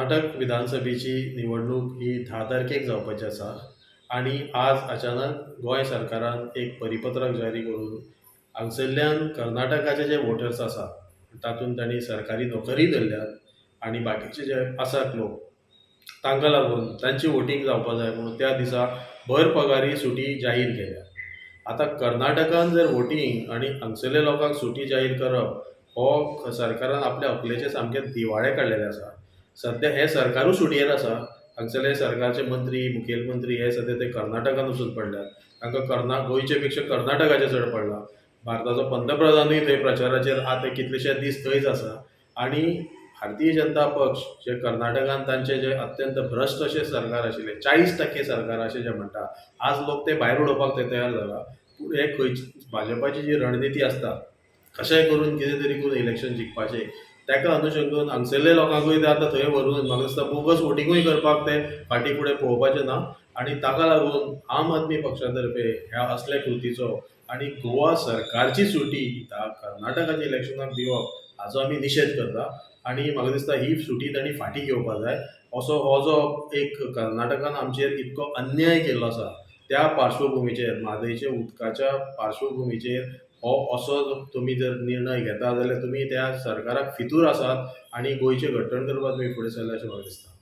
कर्नाटक विधानसभेची निवडणूक ही 10 तारखेक जावपाची आसा आणि आज अचानक गोंय सरकारान एक परिपत्रक जारी करून हांगसरल्यान कर्नाटकाचे जे वोटर्स आसा तातूंत तांणी सरकारी नोकरी धरल्यात आणि बाकीचे जे आसात लोक तांकां लागून तांची वोटींग जावपाक जाय म्हणून त्या दिसा भर पगारी सुटी जाहीर केल्या. आतां कर्नाटकान जर वोटींग आनी हांगसरल्या लोकांक सुटी जाहीर करप हो सरकारान आपल्या आपलेचे सामके दिवाळे काडलेले आसा. सध्या हे सरकारूच सुटयेर आसा. हांगसरले सरकारचे मंत्री मुखेलमंत्री हे सध्या ते कर्नाटकान वचून पडल्यात. तांकां गोंयचे पेक्षा कर्नाटकाचे चड पडला. भारताचो पंतप्रधानूय थंय प्रचाराचेर आतां कितलेशेच दीस थंयच आसा आनी भारतीय जनता पक्ष जे कर्नाटकान तांचे जे अत्यंत भ्रश्ट अशे सरकार आशिल्ले 40% सरकार अशें जे म्हणटा आज लोक ते भायर उडोवपाक ते तयार जाला. पूण हे भाजपाची जी रणनिती आसता कशेंय करून कितें तरी करून इलेक्शन जिखपाचें ताका अनुशंगून हांगसरले लोकांकूय ते आतां थंय व्हरून म्हाका दिसता बोगस वोटींगूय करपाक ते फाटीं फुडें पळोवपाचे ना आनी ताका लागून आम आदमी पक्षा तर्फे ह्या असल्या कृतीचो आनी गोवा सरकारची सुटी कर्नाटकाच्या इलेक्शनाक दिवप हाचो आमी निशेध करता आनी म्हाका दिसता ही सुटी तांणी फाटीं घेवपाक जाय. असो हो जो एक कर्नाटकान आमचेर इतको अन्याय केल्लो आसा त्या पार्श्वभुमीचेर म्हादयच्या उदकाच्या पार्श्वभुमीचेर हो असो तुमी जर निर्णय घेता जाल्यार तुमी त्या सरकाराक फितूर आसात आनी गोंयचे घट्टण करपाक तुमी फुडें सरले अशें म्हाका दिसता.